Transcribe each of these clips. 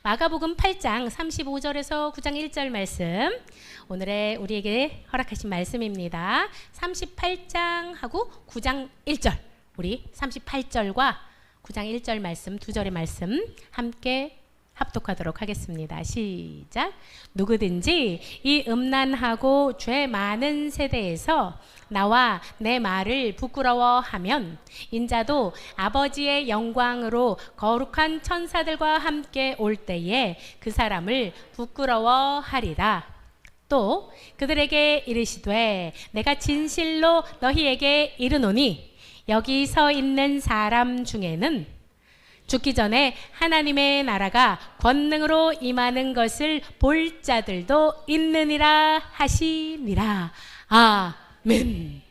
마가복음 8장 35절에서 9장 1절 말씀, 오늘의 우리에게 허락하신 말씀입니다. 38장하고 9장 1절, 우리 38절과 9장 1절 말씀, 두 절의 말씀 함께 합독하도록 하겠습니다. 시작. 누구든지 이 음란하고 죄 많은 세대에서 나와 내 말을 부끄러워하면 인자도 아버지의 영광으로 거룩한 천사들과 함께 올 때에 그 사람을 부끄러워하리라. 또 그들에게 이르시되 내가 진실로 너희에게 이르노니 여기 서 있는 사람 중에는 죽기 전에 하나님의 나라가 권능으로 임하는 것을 볼 자들도 있느니라 하시니라. 아멘.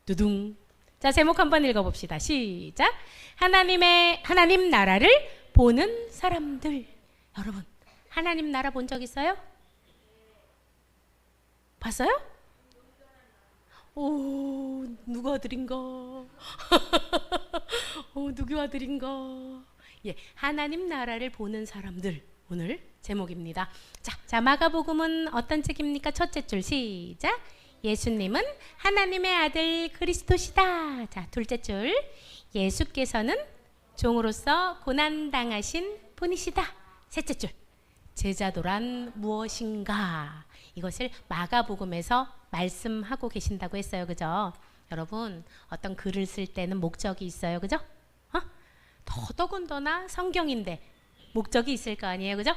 두둥. 자, 제목 한번 읽어봅시다. 시작. 하나님 나라를 보는 사람들. 여러분, 하나님 나라 본 적 있어요? 봤어요? 오, 누구 아들인가? 누구 아들인가? 예, 하나님 나라를 보는 사람들, 오늘 제목입니다. 자, 마가복음은 어떤 책입니까? 첫째 줄 시작. 예수님은 하나님의 아들 그리스도시다. 자, 둘째 줄. 예수께서는 종으로서 고난당하신 분이시다. 셋째 줄. 제자도란 무엇인가? 이것을 마가복음에서 말씀하고 계신다고 했어요. 그죠? 여러분, 어떤 글을 쓸 때는 목적이 있어요. 그죠? 더더군다나 성경인데 목적이 있을 거 아니에요. 그죠?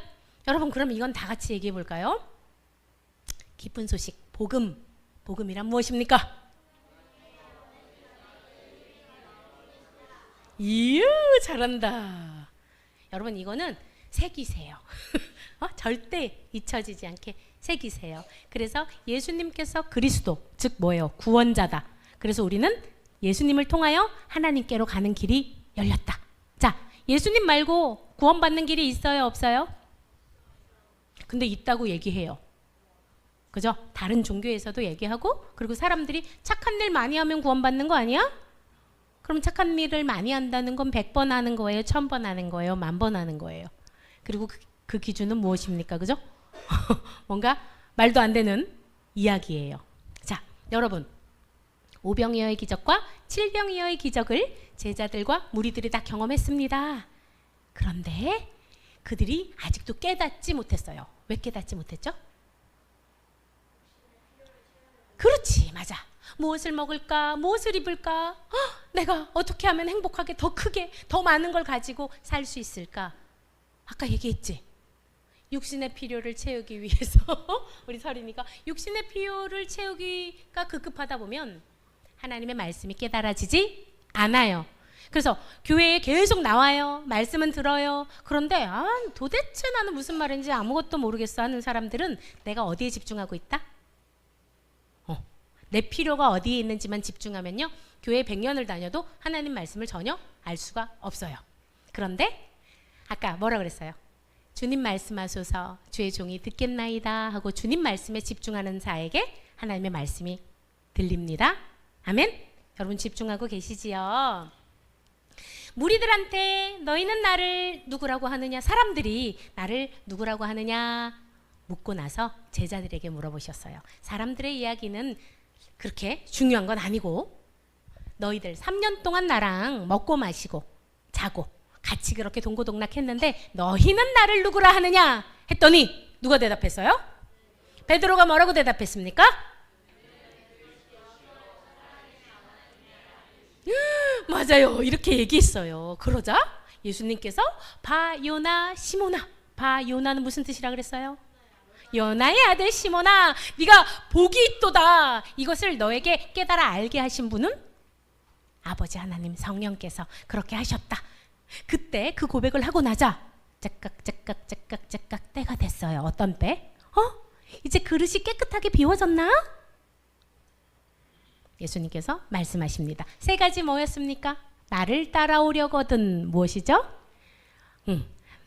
여러분, 그럼 이건 다 같이 얘기해 볼까요? 기쁜 소식, 복음이란 무엇입니까? 이야, 잘한다. 여러분, 이거는 새기세요. 절대 잊혀지지 않게 새기세요. 그래서 예수님께서 그리스도, 즉 뭐예요? 구원자다. 그래서 우리는 예수님을 통하여 하나님께로 가는 길이 열렸다. 자, 예수님 말고 구원받는 길이 있어요, 없어요? 근데 있다고 얘기해요. 그죠? 다른 종교에서도 얘기하고, 그리고 사람들이 착한 일 많이 하면 구원받는 거 아니야? 그럼 착한 일을 많이 한다는 건 100번 하는 거예요? 1000번 하는 거예요? 10,000번 하는 거예요? 그리고 그 기준은 무엇입니까? 그죠? 뭔가 말도 안 되는 이야기예요. 자, 여러분, 오병이어의 기적과 칠병이어의 기적을 제자들과 무리들이 다 경험했습니다. 그런데 그들이 아직도 깨닫지 못했어요. 왜 깨닫지 못했죠? 그렇지, 맞아. 무엇을 먹을까? 무엇을 입을까? 내가 어떻게 하면 행복하게 더 크게 더 많은 걸 가지고 살 수 있을까? 아까 얘기했지. 육신의 필요를 채우기 위해서 우리 서린이가 육신의 필요를 채우기가 급급하다 보면 하나님의 말씀이 깨달아지지 않아요. 그래서 교회에 계속 나와요. 말씀은 들어요. 그런데 도대체 나는 무슨 말인지 아무것도 모르겠어 하는 사람들은 내가 어디에 집중하고 있다? 내 필요가 어디에 있는지만 집중하면요, 교회 100년을 다녀도 하나님 말씀을 전혀 알 수가 없어요. 그런데 아까 뭐라 그랬어요? 주님 말씀하소서 주의 종이 듣겠나이다 하고 주님 말씀에 집중하는 자에게 하나님의 말씀이 들립니다. 아멘? 여러분 집중하고 계시지요? 무리들한테 너희는 나를 누구라고 하느냐, 사람들이 나를 누구라고 하느냐 묻고 나서 제자들에게 물어보셨어요. 사람들의 이야기는 그렇게 중요한 건 아니고, 너희들 3년 동안 나랑 먹고 마시고 자고 같이 그렇게 동고동락했는데 너희는 나를 누구라 하느냐 했더니 누가 대답했어요? 베드로가 뭐라고 대답했습니까? 맞아요, 이렇게 얘기했어요. 그러자 예수님께서 바요나 시모나, 바요나는 무슨 뜻이라 그랬어요? 요나의 아들 시모나, 네가 복이 있도다. 이것을 너에게 깨달아 알게 하신 분은 아버지 하나님 성령께서 그렇게 하셨다. 그때 그 고백을 하고 나자 짝깍 때가 됐어요. 어떤 때? 이제 그릇이 깨끗하게 비워졌나? 예수님께서 말씀하십니다. 세 가지 뭐였습니까? 나를 따라오려거든 무엇이죠?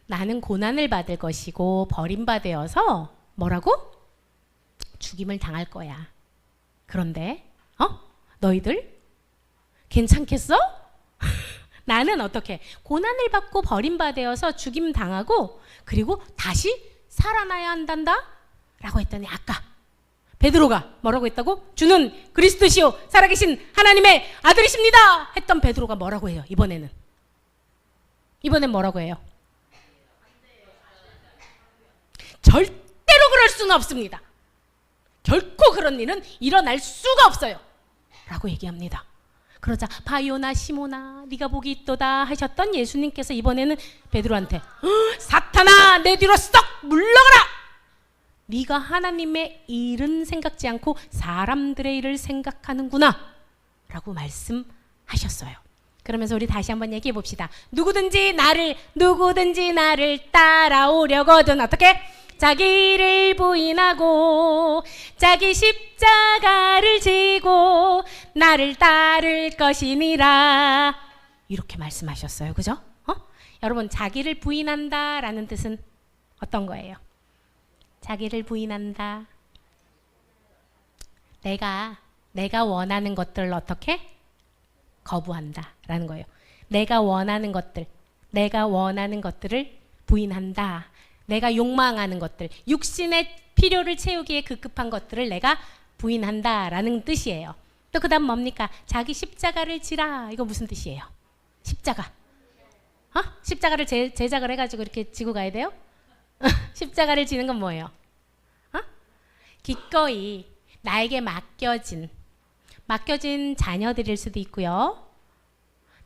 나는 고난을 받을 것이고 버림받아서 뭐라고? 죽임을 당할 거야. 그런데 너희들 괜찮겠어? 나는 어떻게 고난을 받고 버림받아서 죽임 당하고 그리고 다시 살아나야 한단다 라고 했더니 아까 베드로가 뭐라고 했다고? 주는 그리스도시요 살아계신 하나님의 아들이십니다 했던 베드로가 뭐라고 해요? 이번엔 뭐라고 해요? 절대로 그럴 수는 없습니다. 결코 그런 일은 일어날 수가 없어요 라고 얘기합니다. 그러자 바요나 시모나 네가 복이 있도다 하셨던 예수님께서 이번에는 베드로한테 사탄아 내 뒤로 썩 물러가라. 네가 하나님의 일은 생각지 않고 사람들의 일을 생각하는구나 라고 말씀하셨어요. 그러면서 우리 다시 한번 얘기해 봅시다. 누구든지 나를 따라오려거든 어떻게? 자기를 부인하고 자기 십자가를 지고 나를 따를 것이니라 이렇게 말씀하셨어요. 그죠? 여러분 자기를 부인한다라는 뜻은 어떤 거예요? 자기를 부인한다. 내가 원하는 것들을 어떻게? 거부한다 라는 거예요. 내가 원하는 것들을 부인한다. 내가 욕망하는 것들, 육신의 필요를 채우기에 급급한 것들을 내가 부인한다 라는 뜻이에요. 또 그 다음 뭡니까? 자기 십자가를 지라. 이거 무슨 뜻이에요? 십자가. 십자가를 제작을 해가지고 이렇게 지고 가야 돼요? 십자가를 지는 건 뭐예요? 기꺼이 나에게 맡겨진 자녀들일 수도 있고요.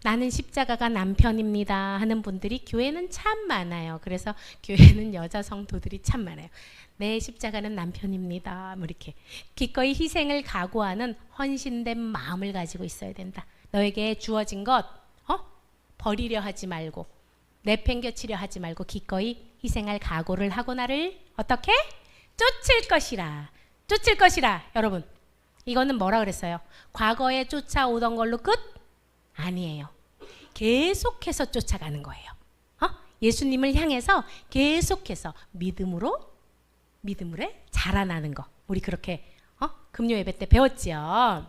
나는 십자가가 남편입니다 하는 분들이 교회는 참 많아요. 그래서 교회는 여자 성도들이 참 많아요. 내 십자가는 남편입니다. 뭐 이렇게 기꺼이 희생을 각오하는 헌신된 마음을 가지고 있어야 된다. 너에게 주어진 것 버리려 하지 말고 내팽겨치려 하지 말고 기꺼이 희생할 각오를 하고 나를 어떻게? 쫓을 것이라. 여러분 이거는 뭐라 그랬어요? 과거에 쫓아오던 걸로 끝? 아니에요. 계속해서 쫓아가는 거예요. 예수님을 향해서 계속해서 믿음으로 자라나는 거. 우리 그렇게 금요 예배 때 배웠지요.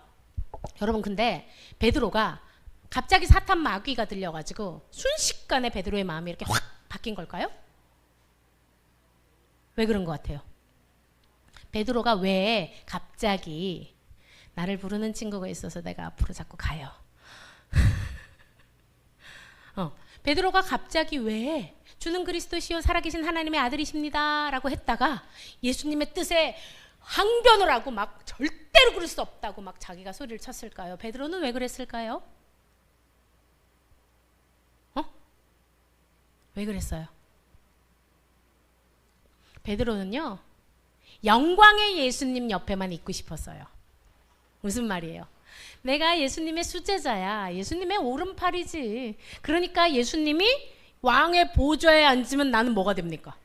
여러분 근데 베드로가 갑자기 사탄 마귀가 들려가지고 순식간에 베드로의 마음이 이렇게 확 바뀐 걸까요? 왜 그런 것 같아요? 베드로가 왜 갑자기 나를 부르는 친구가 있어서 내가 앞으로 자꾸 가요. 베드로가 갑자기 왜 주는 그리스도시요 살아계신 하나님의 아들이십니다 라고 했다가 예수님의 뜻에 항변을 하고 막 절대로 그럴 수 없다고 막 자기가 소리를 쳤을까요? 베드로는 왜 그랬을까요? 왜 그랬어요? 베드로는요 영광의 예수님 옆에만 있고 싶었어요. 무슨 말이에요? 내가 예수님의 수제자야. 예수님의 오른팔이지. 그러니까 예수님이 왕의 보좌에 앉으면 나는 뭐가 됩니까?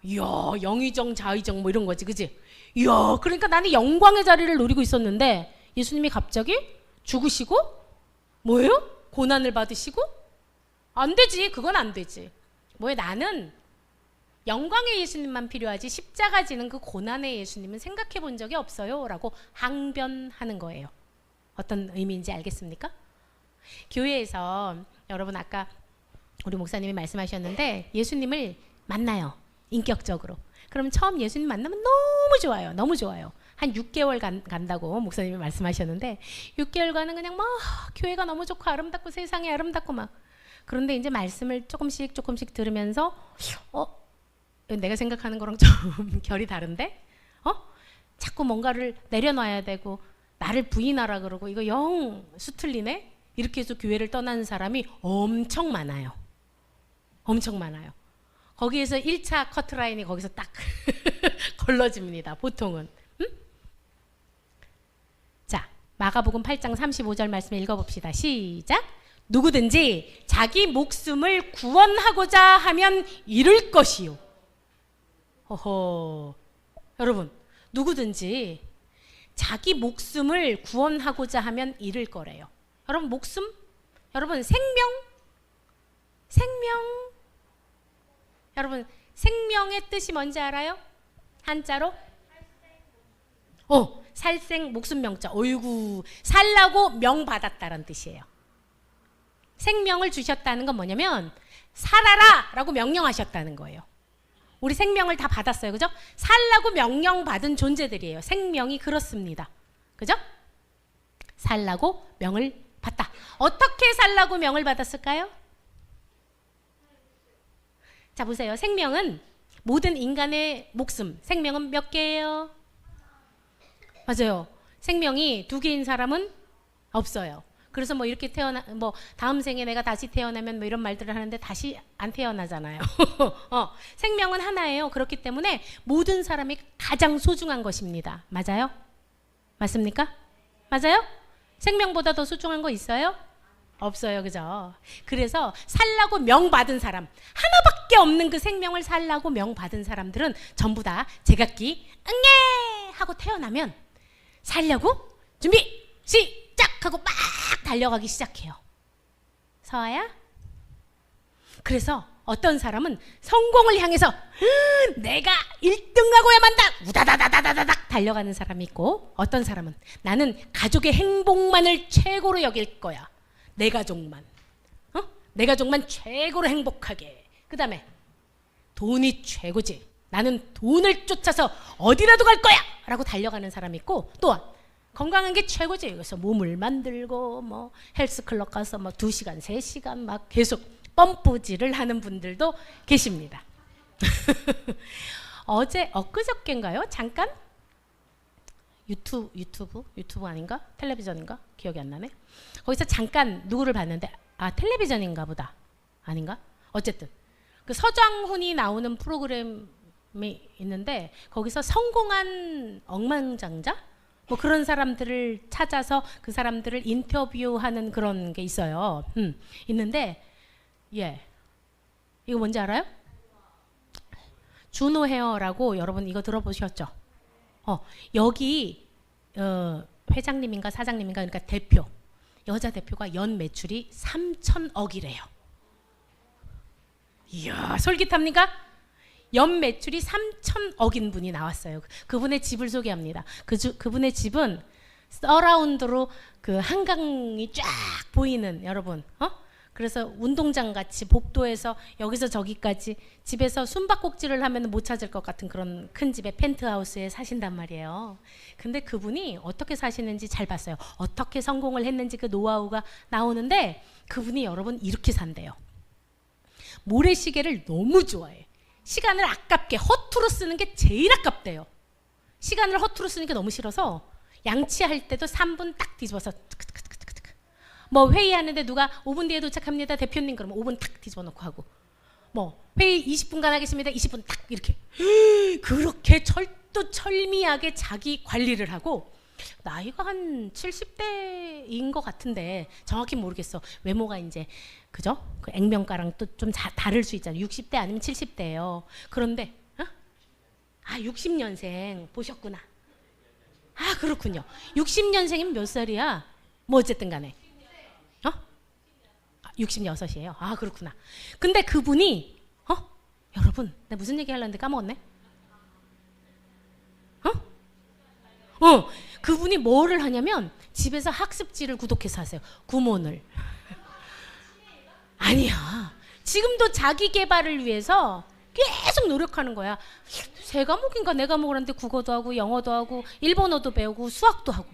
이야 영의정 자의정 뭐 이런 거지 그지? 이야 그러니까 나는 영광의 자리를 노리고 있었는데 예수님이 갑자기 죽으시고 뭐예요? 고난을 받으시고? 안 되지. 그건 안 되지. 뭐예요? 나는 영광의 예수님만 필요하지 십자가 지는 그 고난의 예수님은 생각해 본 적이 없어요 라고 항변하는 거예요. 어떤 의미인지 알겠습니까? 교회에서 여러분 아까 우리 목사님이 말씀하셨는데 예수님을 만나요. 인격적으로. 그럼 처음 예수님 만나면 너무 좋아요. 너무 좋아요. 한 6개월 간다고 목사님이 말씀하셨는데 6개월간은 그냥 막 교회가 너무 좋고 아름답고 세상이 아름답고 막 그런데 이제 말씀을 조금씩 들으면서 내가 생각하는 거랑 좀 결이 다른데? 자꾸 뭔가를 내려놔야 되고 나를 부인하라 그러고 이거 영 수틀리네? 이렇게 해서 교회를 떠나는 사람이 엄청 많아요. 엄청 많아요. 거기에서 1차 커트라인이 거기서 딱 걸러집니다. 보통은. 자, 마가복음 8장 35절 말씀 읽어봅시다. 시작. 누구든지 자기 목숨을 구원하고자 하면 잃을 것이요. 허허. 여러분, 누구든지 자기 목숨을 구원하고자 하면 잃을 거래요. 여러분, 목숨? 여러분, 생명? 여러분, 생명의 뜻이 뭔지 알아요? 한자로? 살생 목숨 명자. 어이구, 살라고 명 받았다는 뜻이에요. 생명을 주셨다는 건 뭐냐면 살아라 라고 명령하셨다는 거예요. 우리 생명을 다 받았어요. 그죠? 살라고 명령받은 존재들이에요. 생명이 그렇습니다. 그죠? 살라고 명을 받다. 어떻게 살라고 명을 받았을까요? 자, 보세요. 생명은 모든 인간의 목숨, 생명은 몇 개예요? 맞아요. 생명이 2개인 사람은 없어요. 그래서 뭐 이렇게 뭐 다음 생에 내가 다시 태어나면 뭐 이런 말들을 하는데 다시 안 태어나잖아요. 생명은 하나예요. 그렇기 때문에 모든 사람이 가장 소중한 것입니다. 맞아요? 맞습니까? 맞아요? 생명보다 더 소중한 거 있어요? 없어요. 그죠? 그래서 살라고 명 받은 사람, 하나밖에 없는 그 생명을 살라고 명 받은 사람들은 전부 다 제각기 응애 하고 태어나면 살려고 준비 시작 하고 막 달려가기 시작해요. 서아야? 그래서 어떤 사람은 성공을 향해서 내가 1등하고야 만다 우다다다다다닥 달려가는 사람이 있고, 어떤 사람은 나는 가족의 행복만을 최고로 여길 거야. 내 가족만, 내 가족만 최고로 행복하게. 그 다음에 돈이 최고지, 나는 돈을 쫓아서 어디라도 갈 거야 라고 달려가는 사람이 있고, 또한 건강한 게 최고지. 그래서 몸을 만들고 뭐 헬스클럽 가서 막 2시간 3시간 막 계속 펌프질을 하는 분들도 계십니다. 엊그저께인가요? 잠깐 유튜브 아닌가? 텔레비전인가? 기억이 안 나네. 거기서 잠깐 누구를 봤는데, 텔레비전인가 보다. 아닌가? 어쨌든 그 서장훈이 나오는 프로그램이 있는데, 거기서 성공한 억만장자? 뭐 그런 사람들을 찾아서 그 사람들을 인터뷰하는 그런 게 있어요. 있는데, 이거 뭔지 알아요? 준호 헤어라고, 여러분 이거 들어보셨죠? 여기 회장님인가 사장님인가, 그러니까 대표, 여자 대표가 연 매출이 3,000억이래요. 이야, 솔깃합니까? 연 매출이 3,000억인 분이 나왔어요. 그분의 집을 소개합니다. 그분의 집은 서라운드로 그 한강이 쫙 보이는, 여러분, 그래서 운동장 같이 복도에서 여기서 저기까지, 집에서 숨바꼭질을 하면 못 찾을 것 같은 그런 큰 집에 펜트하우스에 사신단 말이에요. 근데 그분이 어떻게 사시는지 잘 봤어요. 어떻게 성공을 했는지 그 노하우가 나오는데, 그분이 여러분 이렇게 산대요. 모래시계를 너무 좋아해. 시간을 아깝게 허투루 쓰는 게 제일 아깝대요. 시간을 허투루 쓰는 게 너무 싫어서 양치할 때도 3분 딱 뒤집어서 뭐 회의하는데 누가 5분 뒤에 도착합니다 대표님, 그러면 5분 딱 뒤집어 놓고 하고, 뭐 회의 20분간 하겠습니다 20분 딱 이렇게 그렇게 철두철미하게 자기 관리를 하고, 나이가 한 70대인 것 같은데 정확히 모르겠어. 외모가 이제 그죠? 그 액면가랑 또 좀 다를 수 있잖아요. 60대 아니면 70대예요. 그런데 60년생 보셨구나. 그렇군요. 60년생이면 몇 살이야? 뭐 어쨌든 간에 66이에요. 그렇구나. 근데 그분이 여러분, 내가 무슨 얘기 하려는데 까먹었네. 그분이 뭐를 하냐면 집에서 학습지를 구독해서 하세요. 구몬을. 아니야. 지금도 자기 개발을 위해서 계속 노력하는 거야. 3과목인가 4과목을 하는데 국어도 하고 영어도 하고 일본어도 배우고 수학도 하고.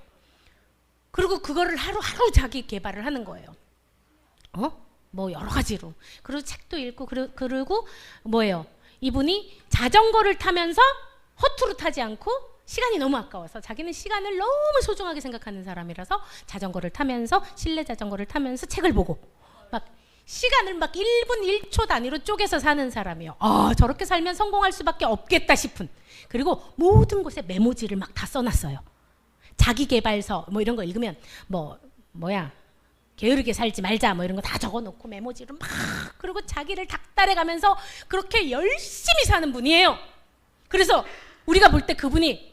그리고 그거를 하루하루 자기 개발을 하는 거예요. 뭐 여러 가지로. 그리고 책도 읽고, 그리고 뭐예요? 이분이 자전거를 타면서 허투루 타지 않고, 시간이 너무 아까워서, 자기는 시간을 너무 소중하게 생각하는 사람이라서 자전거를 타면서, 실내 자전거를 타면서 책을 보고, 막 시간을 막 1분 1초 단위로 쪼개서 사는 사람이에요. 저렇게 살면 성공할 수밖에 없겠다 싶은. 그리고 모든 곳에 메모지를 막 다 써놨어요. 자기계발서 뭐 이런 거 읽으면 게으르게 살지 말자 뭐 이런 거 다 적어놓고 메모지로 막, 그리고 자기를 닥달해가면서 그렇게 열심히 사는 분이에요. 그래서 우리가 볼 때 그분이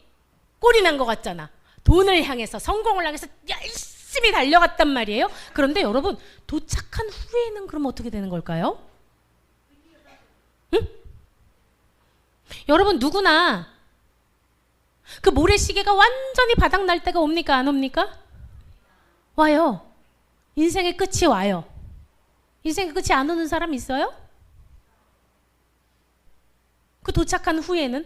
꼴이 난 것 같잖아. 돈을 향해서, 성공을 향해서 열심히 달려갔단 말이에요. 그런데 여러분, 도착한 후에는 그럼 어떻게 되는 걸까요? 응? 여러분, 누구나 그 모래시계가 완전히 바닥날 때가 옵니까? 안 옵니까? 와요. 인생의 끝이 와요. 인생 끝이 안 오는 사람 있어요? 그 도착한 후에는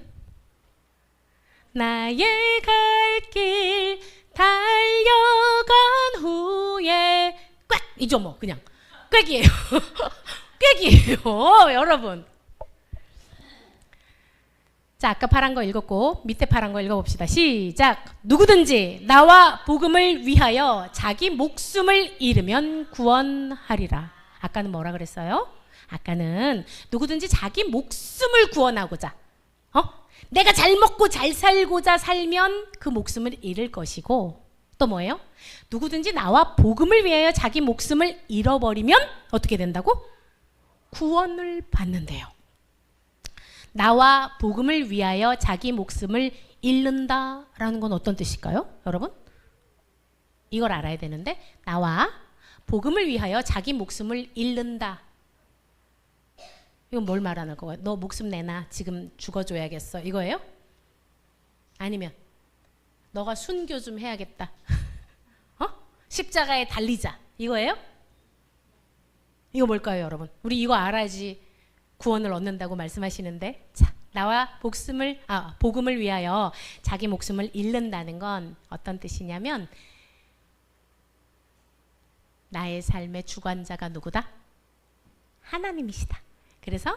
나의 갈 길 달려간 후에 꽥! 이죠 뭐 그냥 꽥이에요. 꽥이에요 여러분. 자, 아까 파란 거 읽었고 밑에 파란 거 읽어봅시다. 시작. 누구든지 나와 복음을 위하여 자기 목숨을 잃으면 구원하리라. 아까는 뭐라 그랬어요? 아까는 누구든지 자기 목숨을 구원하고자 내가 잘 먹고 잘 살고자 살면 그 목숨을 잃을 것이고, 또 뭐예요? 누구든지 나와 복음을 위하여 자기 목숨을 잃어버리면 어떻게 된다고? 구원을 받는데요. 나와 복음을 위하여 자기 목숨을 잃는다라는 건 어떤 뜻일까요? 여러분? 이걸 알아야 되는데, 나와 복음을 위하여 자기 목숨을 잃는다. 이건 뭘 말하는 거예요? 너 목숨 내놔. 지금 죽어줘야겠어. 이거예요? 아니면 너가 순교 좀 해야겠다. 십자가에 달리자. 이거예요? 이거 뭘까요, 여러분? 우리 이거 알아야지 구원을 얻는다고 말씀하시는데, 자, 나와 복음을 위하여 자기 목숨을 잃는다는 건 어떤 뜻이냐면, 나의 삶의 주관자가 누구다? 하나님이시다. 그래서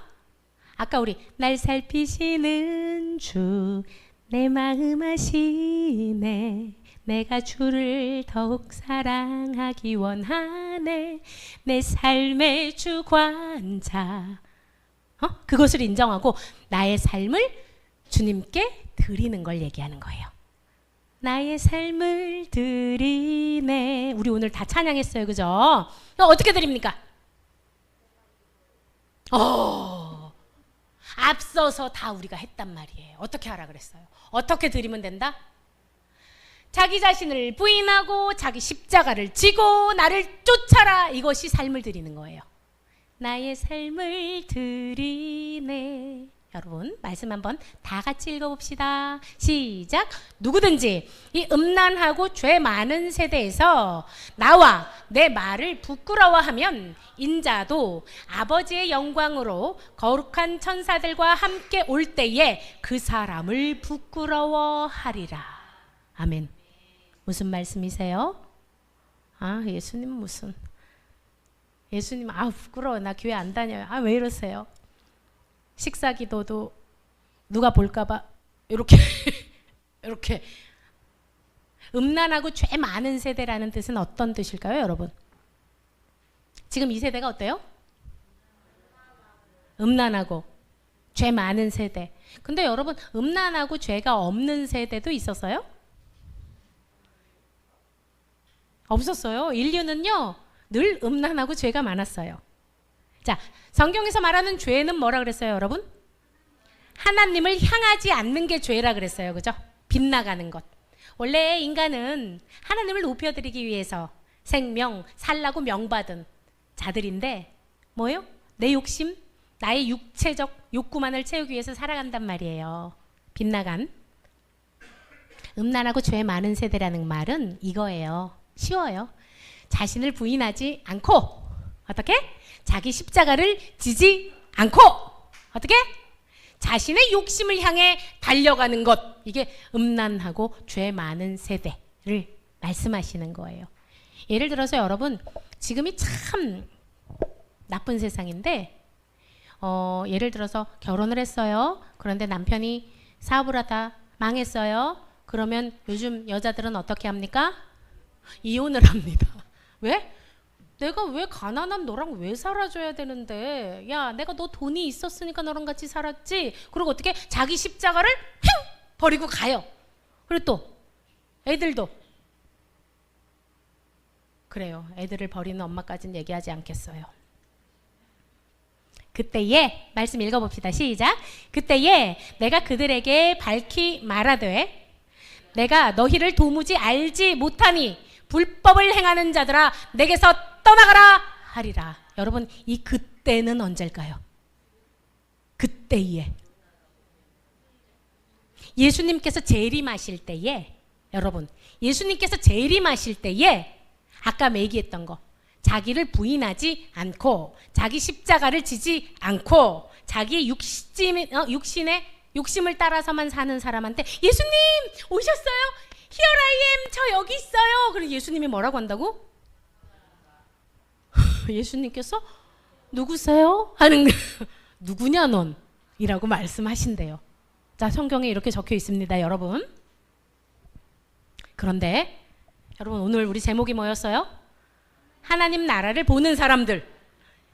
아까 우리 날 살피시는 주 내 마음 아시네, 내가 주를 더욱 사랑하기 원하네, 내 삶의 주관자, 그것을 인정하고 나의 삶을 주님께 드리는 걸 얘기하는 거예요. 나의 삶을 드리네. 우리 오늘 다 찬양했어요, 그죠? 어떻게 드립니까? 앞서서 다 우리가 했단 말이에요. 어떻게 하라 그랬어요? 어떻게 드리면 된다? 자기 자신을 부인하고 자기 십자가를 지고 나를 쫓아라. 이것이 삶을 드리는 거예요. 나의 삶을 드리네. 여러분, 말씀 한번 다 같이 읽어봅시다. 시작. 누구든지 이 음란하고 죄 많은 세대에서 나와 내 말을 부끄러워하면 인자도 아버지의 영광으로 거룩한 천사들과 함께 올 때에 그 사람을 부끄러워하리라. 아멘. 무슨 말씀이세요? 예수님 무슨, 예수님 부끄러워, 나 교회 안 다녀요. 왜 이러세요? 식사 기도도 누가 볼까봐 이렇게 이렇게. 음란하고 죄 많은 세대라는 뜻은 어떤 뜻일까요, 여러분? 지금 이 세대가 어때요? 음란하고 죄 많은 세대. 근데 여러분, 음란하고 죄가 없는 세대도 있었어요? 없었어요. 인류는요 늘 음란하고 죄가 많았어요. 자, 성경에서 말하는 죄는 뭐라 그랬어요, 여러분? 하나님을 향하지 않는 게 죄라 그랬어요, 그죠? 빗나가는 것. 원래 인간은 하나님을 높여드리기 위해서 생명, 살라고 명받은 자들인데 뭐예요? 내 욕심, 나의 육체적 욕구만을 채우기 위해서 살아간단 말이에요. 빗나간. 음란하고 죄 많은 세대라는 말은 이거예요. 쉬워요. 자신을 부인하지 않고, 어떻게? 자기 십자가를 지지 않고, 어떻게? 자신의 욕심을 향해 달려가는 것. 이게 음란하고 죄 많은 세대를 말씀하시는 거예요. 예를 들어서 여러분, 지금이 참 나쁜 세상인데, 예를 들어서 결혼을 했어요. 그런데 남편이 사업을 하다 망했어요. 그러면 요즘 여자들은 어떻게 합니까? 이혼을 합니다. 왜? 내가 왜 가난한 너랑 왜 살아줘야 되는데, 야, 내가 너 돈이 있었으니까 너랑 같이 살았지. 그리고 어떻게 자기 십자가를 버리고 가요. 그리고 또 애들도 그래요. 애들을 버리는 엄마까지는 얘기하지 않겠어요. 그때에 말씀 읽어봅시다. 시작. 그때에 내가 그들에게 밝히 말하되 내가 너희를 도무지 알지 못하니 불법을 행하는 자들아 내게서 떠나가라 하리라. 여러분, 이 그때는 언제일까요? 그때에 예수님께서 재림하실 때에, 여러분, 예수님께서 재림하실 때에 아까 얘기했던 거, 자기를 부인하지 않고 자기 십자가를 지지 않고 자기의 육신의 욕심을 따라서만 사는 사람한테 예수님 오셨어요? Here I am. 저 여기 있어요. 그럼 예수님이 뭐라고 한다고? 예수님께서 누구세요? 하는 누구냐 넌? 이라고 말씀하신대요. 자, 성경에 이렇게 적혀 있습니다, 여러분. 그런데 여러분 오늘 우리 제목이 뭐였어요? 하나님 나라를 보는 사람들.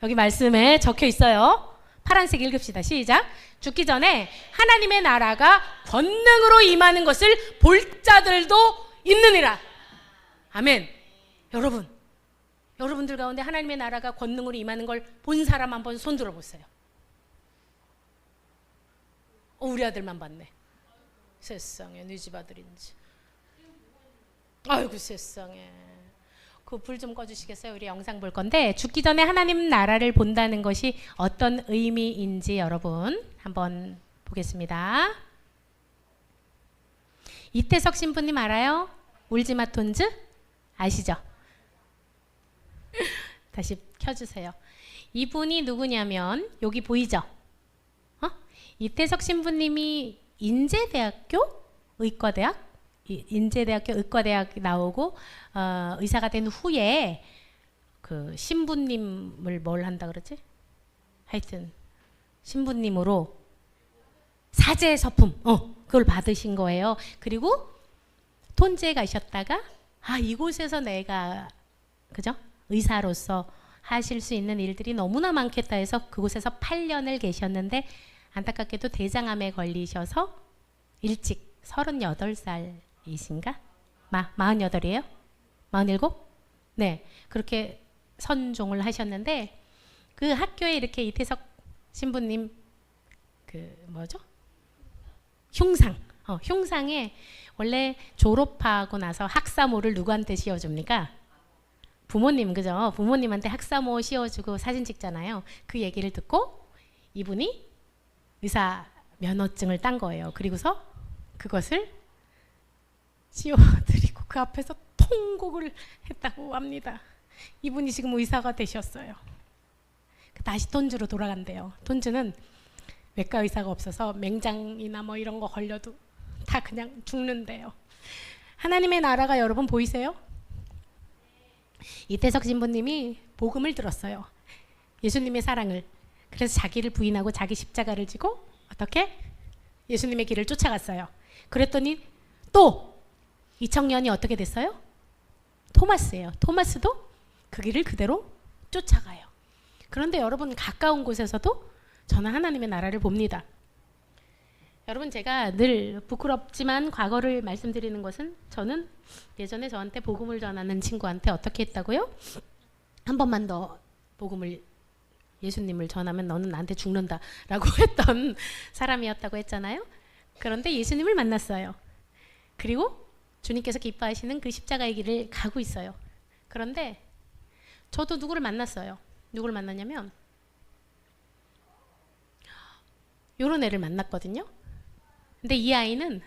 여기 말씀에 적혀 있어요. 파란색 읽읍시다. 시작. 죽기 전에 하나님의 나라가 권능으로 임하는 것을 볼 자들도 있느니라. 아멘. 여러분들 가운데 하나님의 나라가 권능으로 임하는 걸 본 사람 한번 손 들어보세요. 우리 아들만 봤네. 세상에 네 집 아들인지. 아이고 세상에. 그 불 좀 꺼주시겠어요? 우리 영상 볼 건데 죽기 전에 하나님 나라를 본다는 것이 어떤 의미인지 여러분 한번 보겠습니다. 이태석 신부님 알아요? 울지마 톤즈 아시죠? 다시 켜주세요. 이분이 누구냐면 여기 보이죠? 이태석 신부님이 인제대학교 의과대학 인제대학교 의과대학 나오고 의사가 된 후에 그 신부님을 뭘 한다 그러지? 하여튼 신부님으로 사제 서품 그걸 받으신 거예요. 그리고 톤즈에 가셨다가 이곳에서 내가 그죠? 의사로서 하실 수 있는 일들이 너무나 많겠다 해서 그곳에서 8년을 계셨는데 안타깝게도 대장암에 걸리셔서 일찍 38살이신가? 48이에요? 47? 네, 그렇게 선종을 하셨는데 그 학교에 이렇게 이태석 신부님 그 뭐죠? 흉상에 원래 졸업하고 나서 학사모를 누구한테 씌워줍니까? 부모님, 그죠? 부모님한테 학사모 씌워주고 사진 찍잖아요. 그 얘기를 듣고 이분이 의사 면허증을 딴 거예요. 그리고서 그것을 씌워드리고 그 앞에서 통곡을 했다고 합니다. 이분이 지금 의사가 되셨어요. 다시 톤즈로 돌아간대요. 톤즈는 외과 의사가 없어서 맹장이나 뭐 이런 거 걸려도 다 그냥 죽는데요. 하나님의 나라가 여러분 보이세요? 이태석 신부님이 복음을 들었어요. 예수님의 사랑을. 그래서 자기를 부인하고 자기 십자가를 지고 어떻게? 예수님의 길을 쫓아갔어요. 그랬더니 또 이 청년이 어떻게 됐어요? 토마스예요. 토마스도 그 길을 그대로 쫓아가요. 그런데 여러분 가까운 곳에서도 저는 하나님의 나라를 봅니다. 여러분 제가 늘 부끄럽지만 과거를 말씀드리는 것은 저는 예전에 저한테 복음을 전하는 친구한테 어떻게 했다고요? 한 번만 더 복음을 예수님을 전하면 너는 나한테 죽는다 라고 했던 사람이었다고 했잖아요. 그런데 예수님을 만났어요. 그리고 주님께서 기뻐하시는 그 십자가의 길을 가고 있어요. 그런데 저도 누구를 만났어요. 누구를 만났냐면 요런 애를 만났거든요. 근데 이 아이는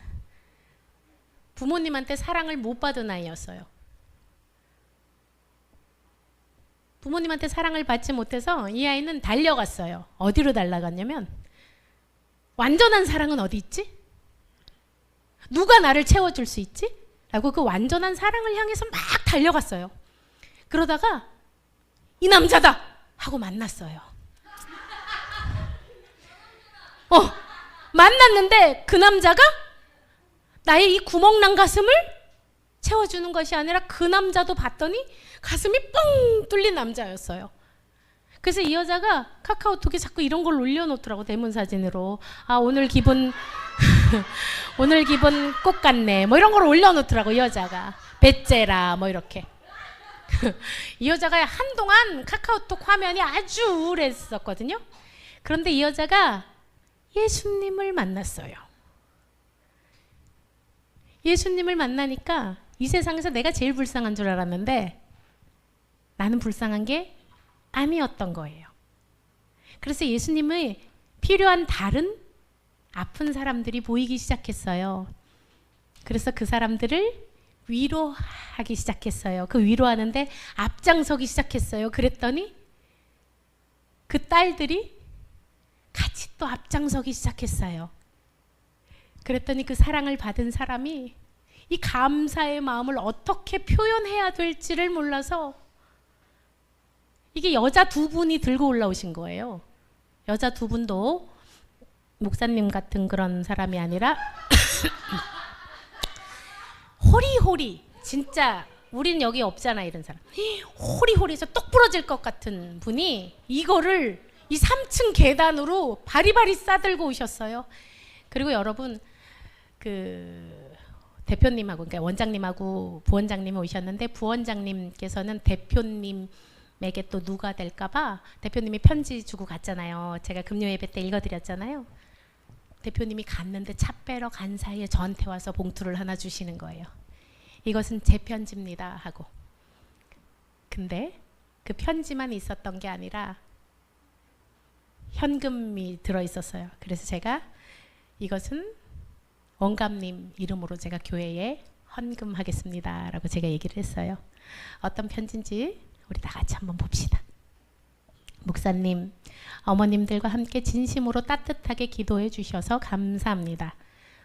부모님한테 사랑을 못 받은 아이였어요. 부모님한테 사랑을 받지 못해서 이 아이는 달려갔어요. 어디로 달려갔냐면 완전한 사랑은 어디 있지? 누가 나를 채워줄 수 있지? 라고 그 완전한 사랑을 향해서 막 달려갔어요. 그러다가 이 남자다! 하고 만났어요. 만났는데 그 남자가 나의 이 구멍난 가슴을 채워주는 것이 아니라 그 남자도 봤더니 가슴이 뻥 뚫린 남자였어요. 그래서 이 여자가 카카오톡에 자꾸 이런 걸 올려놓더라고. 대문 사진으로. 오늘 기분 오늘 기분 꽃 같네 뭐 이런 걸 올려놓더라고. 이 여자가 배째라 뭐 이렇게. 이 여자가 한동안 카카오톡 화면이 아주 우울했었거든요. 그런데 이 여자가 예수님을 만났어요. 예수님을 만나니까 이 세상에서 내가 제일 불쌍한 줄 알았는데 나는 불쌍한 게 아니었던 거예요. 그래서 예수님의 필요한 다른 아픈 사람들이 보이기 시작했어요. 그래서 그 사람들을 위로하기 시작했어요. 그 위로하는데 앞장서기 시작했어요. 그랬더니 그 딸들이 같이 또 앞장서기 시작했어요. 그랬더니 그 사랑을 받은 사람이 이 감사의 마음을 어떻게 표현해야 될지를 몰라서 이게 여자 두 분이 들고 올라오신 거예요. 여자 두 분도 목사님 같은 그런 사람이 아니라 호리호리, 진짜 우린 여기 없잖아 이런 사람, 호리호리해서 똑 부러질 것 같은 분이 이거를 이 3층 계단으로 바리바리 싸들고 오셨어요. 그리고 여러분 그 대표님하고, 그러니까 원장님하고 부원장님이 오셨는데, 부원장님께서는 대표님에게 또 누가 될까봐 대표님이 편지 주고 갔잖아요. 제가 금요 예배 때 읽어드렸잖아요. 대표님이 갔는데 차 빼러 간 사이에 저한테 와서 봉투를 하나 주시는 거예요. 이것은 제 편지입니다 하고. 근데 그 편지만 있었던 게 아니라 현금이 들어있었어요. 그래서 제가 이것은 원감님 이름으로 제가 교회에 헌금하겠습니다 라고 제가 얘기를 했어요. 어떤 편지인지 우리 다 같이 한번 봅시다. 목사님, 어머님들과 함께 진심으로 따뜻하게 기도해 주셔서 감사합니다.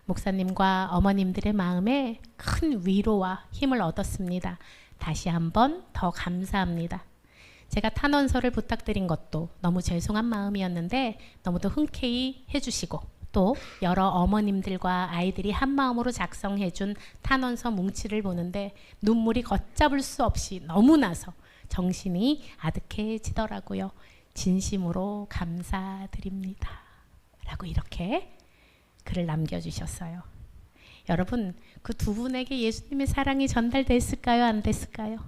목사님과 어머님들의 마음에 큰 위로와 힘을 얻었습니다. 다시 한번 더 감사합니다. 제가 탄원서를 부탁드린 것도 너무 죄송한 마음이었는데 너무도 흔쾌히 해주시고, 또 여러 어머님들과 아이들이 한마음으로 작성해준 탄원서 뭉치를 보는데 눈물이 걷잡을 수 없이 너무 나서 정신이 아득해지더라고요. 진심으로 감사드립니다 라고 이렇게 글을 남겨주셨어요. 여러분, 그 두 분에게 예수님의 사랑이 전달됐을까요? 안 됐을까요?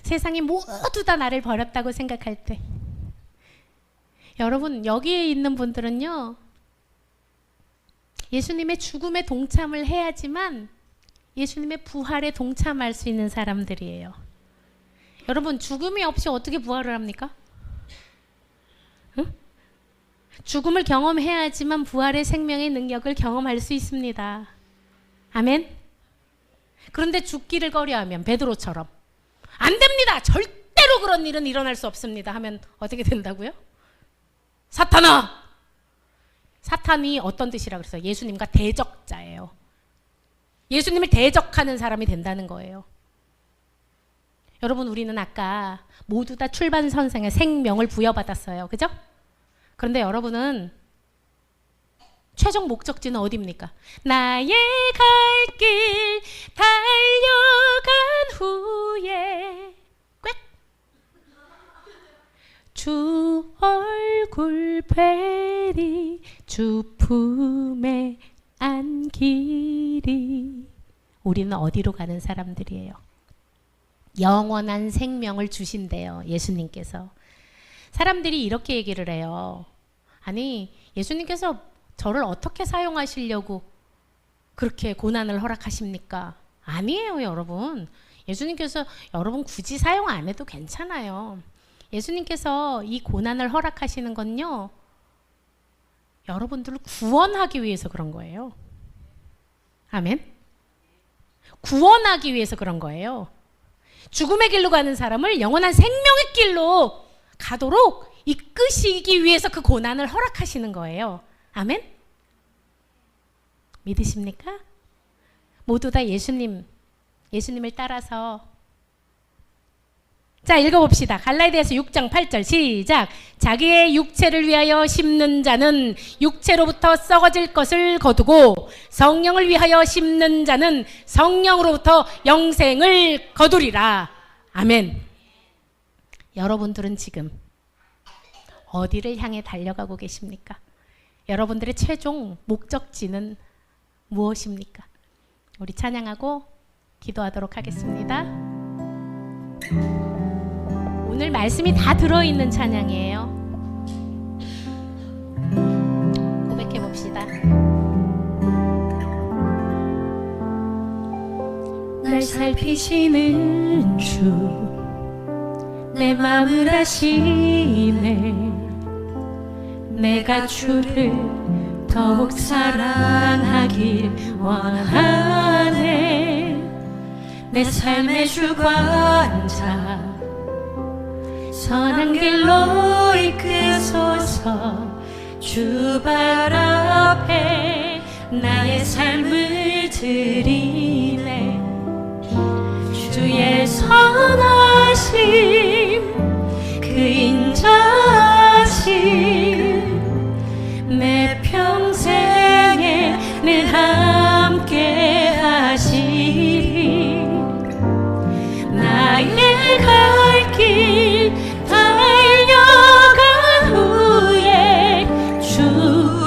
세상이 모두 다 나를 버렸다고 생각할 때, 여러분 여기에 있는 분들은요, 예수님의 죽음에 동참을 해야지만 예수님의 부활에 동참할 수 있는 사람들이에요. 여러분, 죽음이 없이 어떻게 부활을 합니까? 응? 죽음을 경험해야지만 부활의 생명의 능력을 경험할 수 있습니다. 아멘? 그런데 죽기를 꺼려하면 베드로처럼 안 됩니다, 절대로 그런 일은 일어날 수 없습니다 하면 어떻게 된다고요? 사탄아! 사탄이 어떤 뜻이라 그랬어요? 예수님과 대적자예요. 예수님을 대적하는 사람이 된다는 거예요. 여러분, 우리는 아까 모두 다 출발선상에 생명을 부여받았어요. 그죠? 그런데 여러분은 최종 목적지는 어디입니까? 나의 갈 길 달려간 후에 꽥! 주 얼굴 뵈리 주 품에 안기리. 우리는 어디로 가는 사람들이에요? 영원한 생명을 주신대요, 예수님께서. 사람들이 이렇게 얘기를 해요. 아니, 예수님께서 저를 어떻게 사용하시려고 그렇게 고난을 허락하십니까? 아니에요, 여러분. 예수님께서 여러분 굳이 사용 안 해도 괜찮아요. 예수님께서 이 고난을 허락하시는 건요, 여러분들을 구원하기 위해서 그런 거예요. 아멘? 구원하기 위해서 그런 거예요. 죽음의 길로 가는 사람을 영원한 생명의 길로 가도록 이끄시기 위해서 그 고난을 허락하시는 거예요. 아멘? 믿으십니까? 모두 다 예수님을 따라서, 자, 읽어봅시다. 갈라디아서 6장 8절 시작. 자기의 육체를 위하여 심는 자는 육체로부터 썩어질 것을 거두고 성령을 위하여 심는 자는 성령으로부터 영생을 거두리라. 아멘. 여러분들은 지금 어디를 향해 달려가고 계십니까? 여러분들의 최종 목적지는 무엇입니까? 우리 찬양하고 기도하도록 하겠습니다. 오늘 말씀이 다 들어있는 찬양이에요. 고백해 봅시다. 날 살피시는 주 내 마음을 아시네. 내가 주를 더욱 사랑하길 원하네. 내 삶의 주관자 선한 길로 이끄소서. 주 발 앞에 나의 삶을 드리네. 주의 선하심 그 인자하심 내 평생에 늘 함께 하시리. 나의 갈 길 달려간 후에 주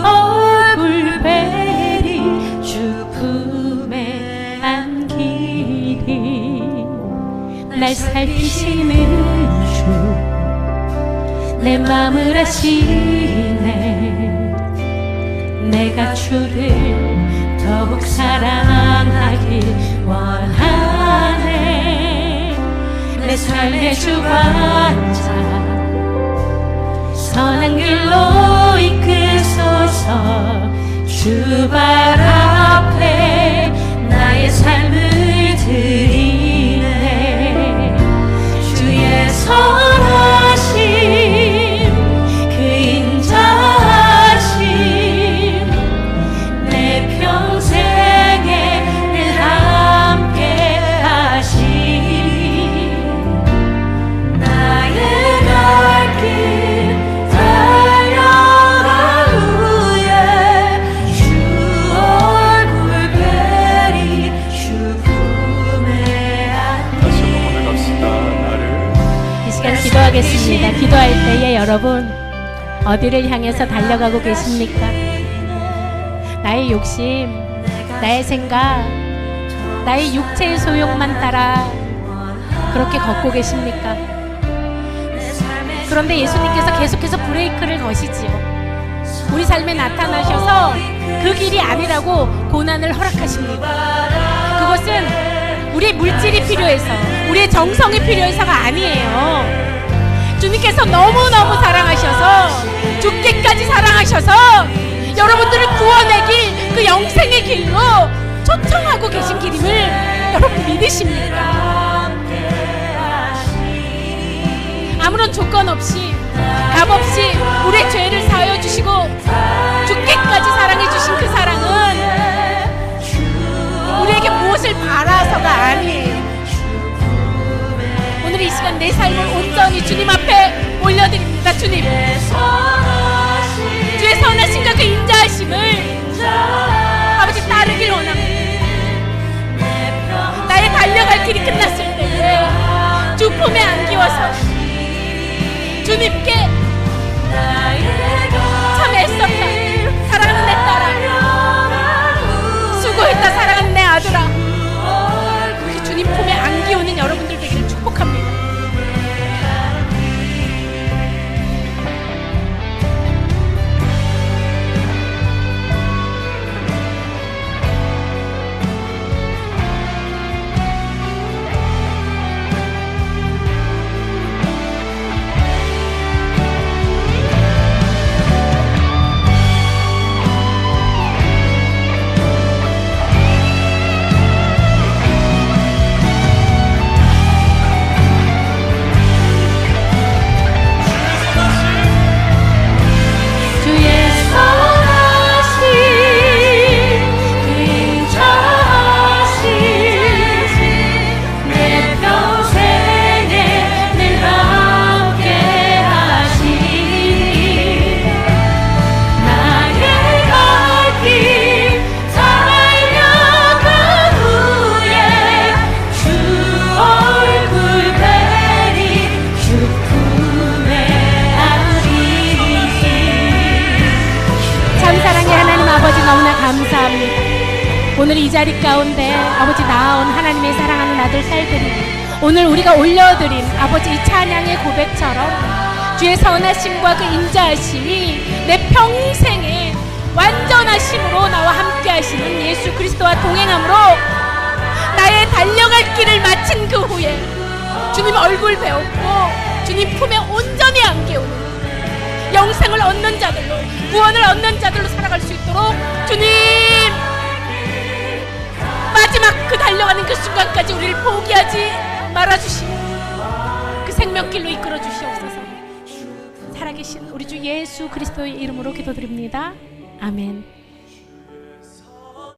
얼굴 뵈리. 주 품에 안기리. 날 살피시는 주 내 맘을 아시네. 내가 주를 더욱 사랑하길 원하네. 내 삶의 주관자 선한 길로 이끄소서. 주 발 앞에 나의 삶을 드리네. 주의 선하심 그 인자하심 내 평생에 늘 함께 하시리. 나의 갈 길 달려간 후에 주 얼굴 뵈리. 주 품에 다시 한번 고백합시다. 나를. 이 시간 기도하겠습니다. 기도할 때에 여러분 어디를 향해서 달려가고 계십니까? 나의 욕심, 나의 생각, 나의 육체의 소욕만 따라 그렇게 걷고 계십니까? 그런데 예수님께서 계속해서 브레이크를 거시지요. 우리 삶에 나타나셔서 그 길이 아니라고 고난을 허락하십니다. 그것은 우리의 물질이 필요해서, 우리의 정성이 필요해서가 아니에요. 주님께서 너무너무 사랑하셔서, 죽기까지 사랑하셔서 여러분들을 구원의 길, 그 영생의 길로 초청하고 계신 길임을 여러분 믿으십니까? 아무런 조건 없이, 값 없이 우리의 죄를 사하여 주시고 죽기까지 사랑해 주신 그 사랑은 우리에게 무엇을 바라서가 아니에요. 오늘 이 시간 내 삶을 온전히 주님 앞에 올려드립니다. 주님, 주의 선하심과 그 인자하심을 아버지 따르길 원합니다. 나의 달려갈 길이 끝났을 때에 주 품에 안기워서 주님께 참 애썼다, 사랑하는 내 딸아, 수고했다, 사랑하는 내 아들아, 그 주님 품에 안기우는 여러분들 되기를 축복합니다. 오늘 이 자리 가운데 아버지 나아온 하나님의 사랑하는 아들 딸들이 오늘 우리가 올려드린 아버지 이 찬양의 고백처럼 주의 선하심과 그 인자하심이 내 평생에 완전하심으로 나와 함께 하시는 예수 그리스도와 동행함으로 나의 달려갈 길을 마친 그 후에 주님 얼굴 배웠고 주님 품에 온전히 안겨오는 영생을 얻는 자들로, 구원을 얻는 자들로 살아갈 수 있도록 주님 마지막 그 달려가는 그 순간까지 우리를 포기하지 말아주시고 그 생명길로 이끌어 주시옵소서. 살아계신 우리 주 예수 그리스도의 이름으로 기도드립니다. 아멘.